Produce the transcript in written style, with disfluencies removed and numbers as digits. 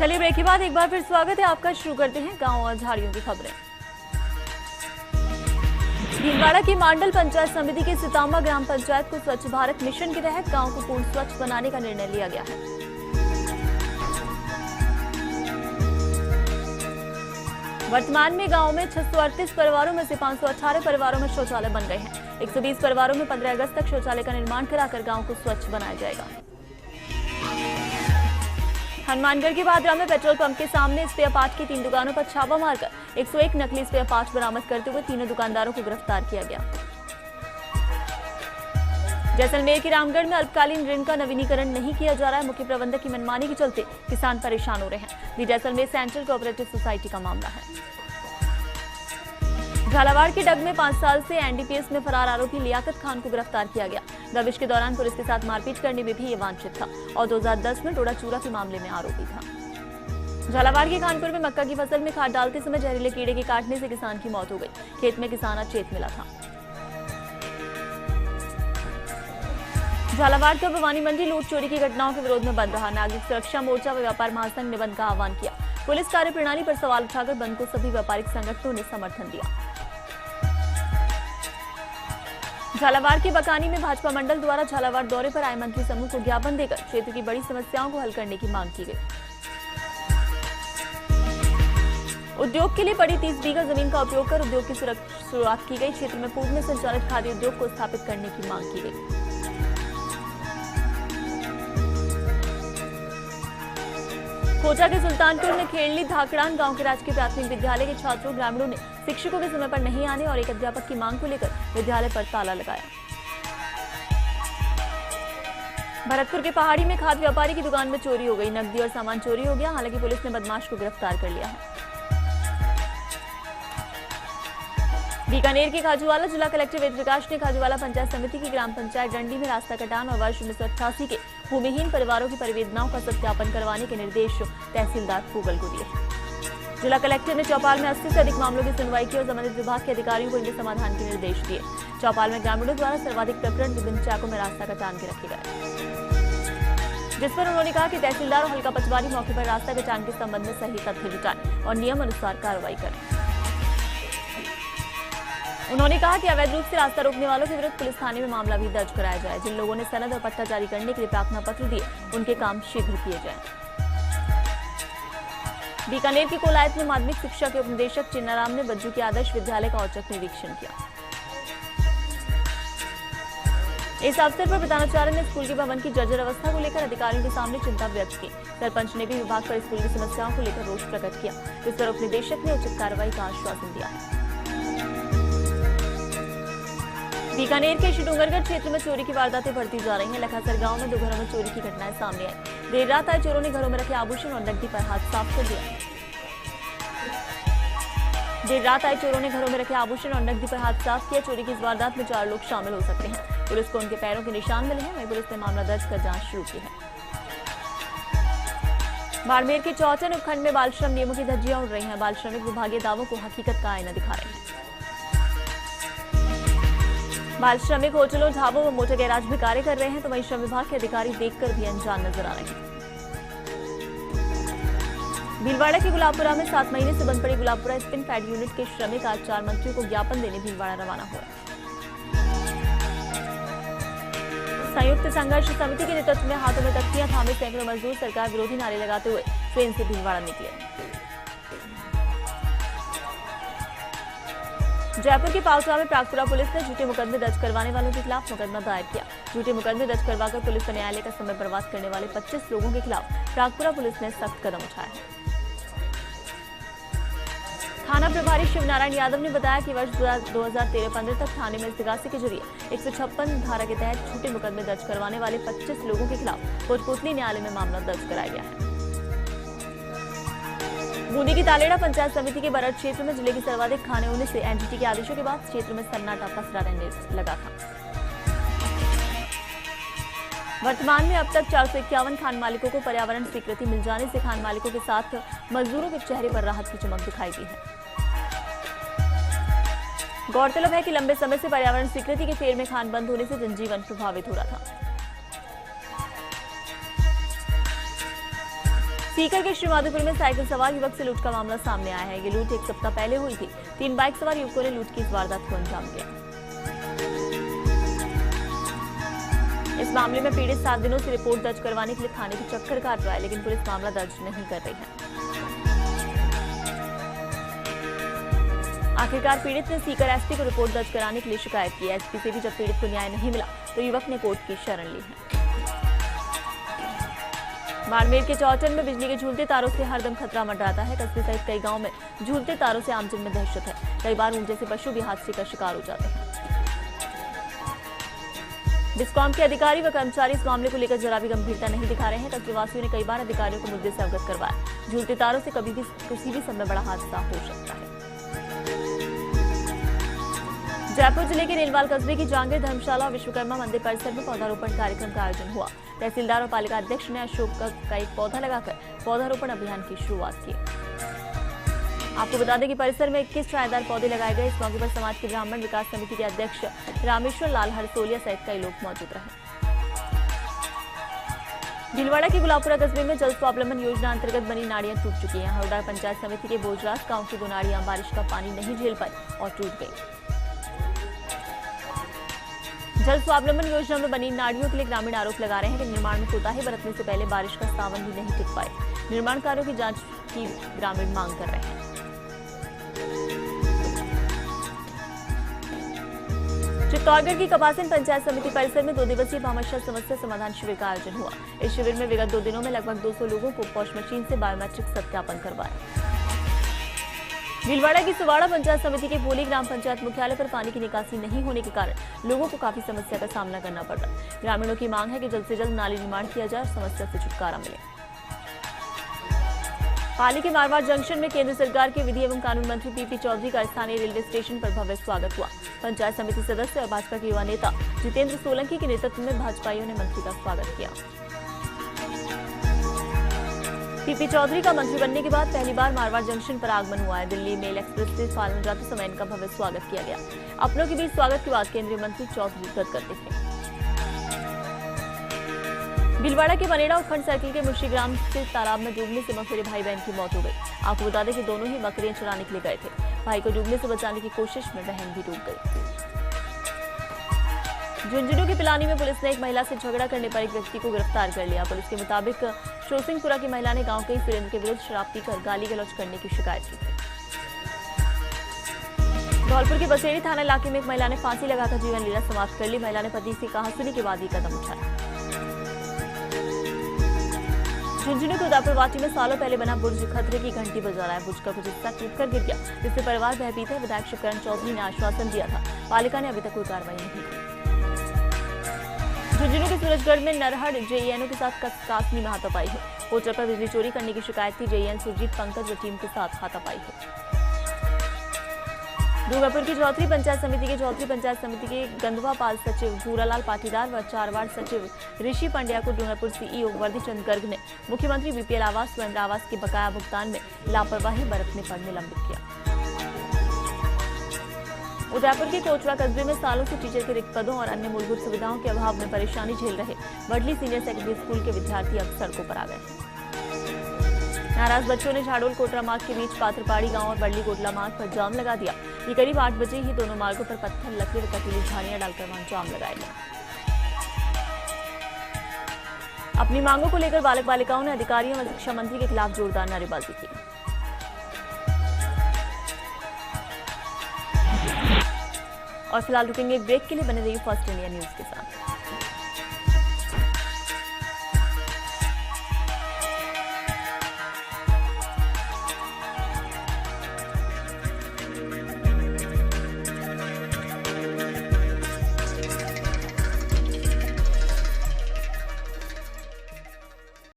चलिए ब्रेक के बाद एक बार फिर स्वागत है आपका। शुरू करते हैं गांव और झाड़ियों की खबरें। भीलवाड़ा की मांडल पंचायत समिति के सितांबा ग्राम पंचायत को स्वच्छ भारत मिशन के तहत गांव को पूर्ण स्वच्छ बनाने का निर्णय लिया गया है। वर्तमान में गांव में 638 परिवारों में से 518 परिवारों में शौचालय बन गए हैं। 120 परिवारों में 15 अगस्त तक शौचालय का निर्माण कराकर गांव को स्वच्छ बनाया जाएगा। हनुमानगढ़ के भादरा में पेट्रोल पंप के सामने स्पेयर पार्ट की 3 दुकानों पर छापा मारकर 101 नकली स्पेयर पार्ट बरामद करते हुए तीनों दुकानदारों को गिरफ्तार किया गया। जैसलमेर के रामगढ़ में अल्पकालीन ऋण का नवीनीकरण नहीं किया जा रहा है। मुख्य प्रबंधक की मनमानी के चलते किसान परेशान हो रहे हैं। दी जैसलमेर सेंट्रल कोऑपरेटिव सोसाइटी का मामला है। झालावाड़ के डग में 5 साल से एनडीपीएस में फरार आरोपी लियाकत खान को गिरफ्तार किया गया। दबिश के दौरान पुलिस के साथ मारपीट करने में भी ये वांछित था और 2010 में डोडा चूरा के मामले में आरोपी था। झालावाड़ के खानपुर में मक्का की फसल में खाद डालते समय जहरीले कीड़े के काटने से किसान की मौत हो गई। खेत में किसान अचेत मिला था। झालावाड़ का भवानी मंडी लूट चोरी की घटनाओं के विरोध में बंद रहा। नागरिक सुरक्षा मोर्चा व व्यापार महासंघ ने बंद का आह्वान किया। पुलिस कार्यप्रणाली पर सवाल उठाकर बंद को सभी व्यापारिक संगठनों ने समर्थन दिया। झालावाड़ के बकानी में भाजपा मंडल द्वारा झालावाड़ दौरे पर आए मंत्री समूह को ज्ञापन देकर क्षेत्र की बड़ी समस्याओं को हल करने की मांग की गई। उद्योग के लिए पड़ी 30 बीघा जमीन का उपयोग कर उद्योग की शुरुआत की गई। क्षेत्र में पूर्व में संचालित खादी उद्योग को स्थापित करने की मांग की गई। कोटा के सुल्तानपुर में खेड़ली धाकड़ान गांव के राजकीय प्राथमिक विद्यालय के छात्रों ग्रामीणों ने शिक्षकों के समय पर नहीं आने और एक अध्यापक की मांग को लेकर विद्यालय पर ताला लगाया। भरतपुर के पहाड़ी में खाद व्यापारी की दुकान में चोरी हो गई। नकदी और सामान चोरी हो गया। हालांकि पुलिस ने बदमाश को गिरफ्तार कर लिया है। बीकानेर के खाजूवाला जिला कलेक्टर वेद प्रकाश ने खाजूवाला पंचायत समिति की ग्राम पंचायत डंडी में रास्ता कटान और वर्ष 1988 के भूमिहीन परिवारों की परिवेदनाओं का सत्यापन करवाने के निर्देश तहसीलदार पूगल को दिए। जिला कलेक्टर ने चौपाल में 80 से अधिक मामलों की सुनवाई की और संबंधित विभाग के अधिकारियों को इनके समाधान के निर्देश दिए। चौपाल में ग्रामीणों द्वारा सर्वाधिक प्रकरण विभिन्न चाकों में रास्ता कटान के रखे गए, जिस पर उन्होंने कहा कि तहसीलदार और हल्का पटवारी मौके पर रास्ता कटान के संबंध में सही तथ्य जुटाएं और नियम अनुसार कार्रवाई करें। उन्होंने कहा कि अवैध रूप से रास्ता रोकने वालों के विरुद्ध पुलिस थाने में मामला भी दर्ज कराया जाए। जिन लोगों ने सनद और पट्टा जारी करने के लिए प्रार्थना पत्र दिए उनके काम शीघ्र किए जाएं। बीकानेर के कोलायत में माध्यमिक शिक्षा के उपनिदेशक चिन्नाराम ने बज्जू के आदर्श विद्यालय का औचक निरीक्षण किया। इस अवसर पर प्रधानाचार्य ने स्कूल के भवन की जर्जर अवस्था को लेकर अधिकारियों के सामने चिंता व्यक्त की। सरपंच ने भी विभाग पर स्कूल की समस्याओं को लेकर रोष प्रकट किया, जिस पर उपनिदेशक ने उचित कार्रवाई का आश्वासन दिया है। बीकानेर के डूंगरगढ़ क्षेत्र में चोरी की वारदातें बढ़ती जा रही हैं। लखासर गांव में 2 घरों में चोरी की घटनाएं सामने आई। देर रात आए चोरों ने घरों में रखे आभूषण और नकदी पर हाथ साफ कर दिया। चोरी की इस वारदात में 4 लोग शामिल हो सकते हैं। पुलिस को उनके पैरों के निशान मिले हैं। वहीं पुलिस ने मामला दर्ज कर जांच शुरू की है। बाड़मेर के चौथन उपखंड में बाल श्रम नियमों की धज्जियां उड़ रही हैं। बाल श्रमिक विभागीय दावों को हकीकत का आईना दिखा रहे हैं। बाल श्रमिक होटलों, ढाबों व मोटर गैराज में कार्य कर रहे हैं, तो वहीं श्रम विभाग के अधिकारी देखकर भी अनजान नजर आ रहे हैं। भीलवाड़ा के गुलाबपुरा में 7 महीने से बंद पड़ी गुलाबपुरा स्पिन फैड यूनिट के श्रमिक आज 4 मंत्रियों को ज्ञापन देने भीलवाड़ा रवाना हुए। संयुक्त संघर्ष समिति के नेतृत्व में हाथों में तख्तियां थामे सैकड़ों मजदूर सरकार विरोधी नारे लगाते हुए ट्रेन से भीलवाड़ा निकले। जयपुर के पावटा में प्रागपुरा पुलिस ने झूठे मुकदमे दर्ज करवाने वालों के खिलाफ मुकदमा दायर किया। झूठे मुकदमे दर्ज करवाकर पुलिस व न्यायालय का समय बर्बाद करने वाले 25 लोगों के खिलाफ प्रागपुरा पुलिस ने सख्त कदम उठाया है। थाना प्रभारी शिवनारायण यादव ने बताया कि वर्ष 2013-15 तक थाने में इस्तिगासे के जरिए 156 धारा के तहत झूठे मुकदमे दर्ज करवाने वाले 25 लोगों के खिलाफ कोटपुतली न्यायालय में मामला दर्ज कराया गया है। बूंदी की तालेड़ा पंचायत समिति के बरड़ क्षेत्र में जिले के सर्वाधिक खाने होने से एनजीटी के आदेशों के बाद क्षेत्र में सन्नाटा पसरा रहने लगा था। वर्तमान में अब तक 451 खान मालिकों को पर्यावरण स्वीकृति मिल जाने से खान मालिकों के साथ मजदूरों के चेहरे पर राहत की चमक दिखाई दी है। गौरतलब है कि लंबे समय से पर्यावरण स्वीकृति के फेर में खान बंद होने से जनजीवन प्रभावित हो रहा था। सीकर के श्रीमाधोपुर में साइकिल सवार युवक से लूट का मामला सामने आया है। ये लूट एक सप्ताह पहले हुई थी। 3 बाइक सवार युवकों ने लूट की इस वारदात को अंजाम दिया। इस मामले में पीड़ित 7 दिनों से रिपोर्ट दर्ज करवाने के लिए थाने के चक्कर काट रहा है, लेकिन पुलिस मामला दर्ज नहीं कर रही है। आखिरकार पीड़ित ने सीकर एसपी को रिपोर्ट दर्ज कराने के लिए शिकायत की। एसपी से भी जब पीड़ित को न्याय नहीं मिला तो युवक ने कोर्ट की शरण ली है। बाड़मेर के चौटन में बिजली के झूलते तारों से हरदम खतरा मंडराता है। कस्बे सहित कई गांव में झूलते तारों से आमजन में दहशत है। कई बार ऊंट जैसे पशु भी हादसे का शिकार हो जाते हैं। डिस्कॉम के अधिकारी व कर्मचारी इस मामले को लेकर जरा भी गंभीरता नहीं दिखा रहे हैं। कस्बेवासियों ने कई बार अधिकारियों को मुद्दे से अवगत करवाया। झूलते तारों से कभी भी किसी भी समय बड़ा हादसा हो सकता है। जयपुर जिले के रेलवाल कस्बे की जहांगीर धर्मशाला और विश्वकर्मा मंदिर परिसर में पौधारोपण कार्यक्रम का आयोजन हुआ। तहसीलदार और पालिका अध्यक्ष ने अशोक का एक पौधा लगाकर पौधारोपण अभियान की शुरुआत की। आपको बता दें कि परिसर में 21 छायादार पौधे लगाए गए। इस मौके पर समाज के ब्राह्मण विकास समिति के अध्यक्ष रामेश्वर लाल हरसोलिया सहित कई लोग मौजूद रहे। भीलवाड़ा के गुलाबपुरा कस्बे में जल स्वावलंबन योजना अंतर्गत बनी नालियां टूट चुकी हैं। हरडा पंचायत समिति के बोजरास गांव की 2 नालियां बारिश का पानी नहीं झेल पाई और टूट गई। जल स्वावलंबन योजना में बनी नालियों के लिए ग्रामीण आरोप लगा रहे हैं कि निर्माण में कोताही बरतने से पहले बारिश का सावन भी नहीं टिक पाए। निर्माण कार्यों की जांच की ग्रामीण मांग कर रहे हैं। चित्तौड़गढ़ की कपासन पंचायत समिति परिसर में 2 दिवसीय भामाशाह समस्या समाधान शिविर का आयोजन हुआ। इस शिविर में विगत 2 दिनों में लगभग 200 लोगों को पॉश मशीन से बायोमेट्रिक सत्यापन करवाया। भीलवाड़ा की सुवाड़ा पंचायत समिति के भोली ग्राम पंचायत मुख्यालय पर पानी की निकासी नहीं होने के कारण लोगों को काफी समस्या का सामना करना पड़ रहा है। ग्रामीणों की मांग है कि जल्द से जल्द नाली निर्माण किया जाए और समस्या से छुटकारा मिले। पाली के मारवाड़ जंक्शन में केंद्र सरकार के विधि एवं कानून मंत्री पीपी चौधरी का स्थानीय रेलवे स्टेशन पर भव्य स्वागत हुआ। पंचायत समिति सदस्य और भाजपा के युवा नेता जितेंद्र सोलंकी के नेतृत्व में भाजपाइयों ने मंत्री का स्वागत किया। पीपी चौधरी का मंत्री बनने के बाद पहली बार मारवाड़ जंक्शन पर आगमन हुआ है। दिल्ली मेल एक्सप्रेस से फालन जाते समय इनका भव्य स्वागत किया गया। अपनों के बीच स्वागत के बाद केंद्रीय मंत्री चौधरी गदगद दिखे। भीलवाड़ा के बनेड़ा उपखंड सर्किल के मुशी ग्राम स्थित तालाब में डूबने से मफेरे भाई बहन की मौत हो गई। आपको बता दें कि दोनों ही बकरियां चराने के लिए गए थे। भाई को डूबने से बचाने की कोशिश में बहन भी डूब गई। झुंझुनू की पिलानी में पुलिस ने एक महिला से झगड़ा करने पर एक व्यक्ति को गिरफ्तार कर लिया। पुलिस के मुताबिक शोसिंगपुरा की महिला ने गांव के सुरेंद्र के विरुद्ध शराब पीकर गाली गलौज करने की शिकायत की थी। धौलपुर के बसेड़ी थाना इलाके में एक महिला ने फांसी लगाकर जीवन लीला समाप्त कर ली। महिला ने पति से कहासुनी के बाद ये कदम उठाया। झुंझुनू के उदयपुर वाटी में सालों पहले बना बुर्ज खतरे की घंटी बजा रहा है। बुर्ज का कुछ हिस्सा टूटकर गिर गया, जिससे परिवार भयभीत है। विधायक शिवकरण चौधरी ने आश्वासन दिया था। पालिका ने अभी तक कोई कार्रवाई नहीं की। झुंझुनू के सूरजगढ़ में नरहड़ जेईएनओ के साथ कासनी में हाथापाई है। होटल पर बिजली चोरी करने की शिकायत थी। जेईएन सुरजीत पंकज व टीम के साथ हाथापाई है। डूंगरपुर की चौधरी पंचायत समिति के गंधवा पाल सचिव भूरालाल पाटीदार व 4 वार्ड सचिव ऋषि पांड्या को डूंगरपुर सीईओ वर्दीचंद गर्ग ने मुख्यमंत्री बीपीएल आवास स्वयं आवास के बकाया भुगतान में लापरवाही बरतने पर निलंबित किया। उदयपुर के कोचवा कस्बे में सालों से टीचर के रिक्त पदों और अन्य मूलभूत सुविधाओं के अभाव में परेशानी झेल रहे वडली सीनियर सेकेंडरी स्कूल के विद्यार्थी अब सड़कों पर आ गए। नाराज बच्चों ने झाड़ोल कोटरा मार्ग के बीच पात्रपाड़ी गांव और बड़ली कोटला मार्ग पर जाम लगा दिया। ये करीब 8 बजे ही दोनों मार्गों पर पत्थर, लकड़ी व कटीली झाड़ियां डालकर वहां जाम लगाया गया। अपनी मांगों को लेकर बालक बालिकाओं ने अधिकारियों व शिक्षा मंत्री के खिलाफ जोरदार नारेबाजी की। और फिलहाल रुकेंगे एक ब्रेक के लिए। बने रहिए फर्स्ट इंडिया न्यूज के साथ।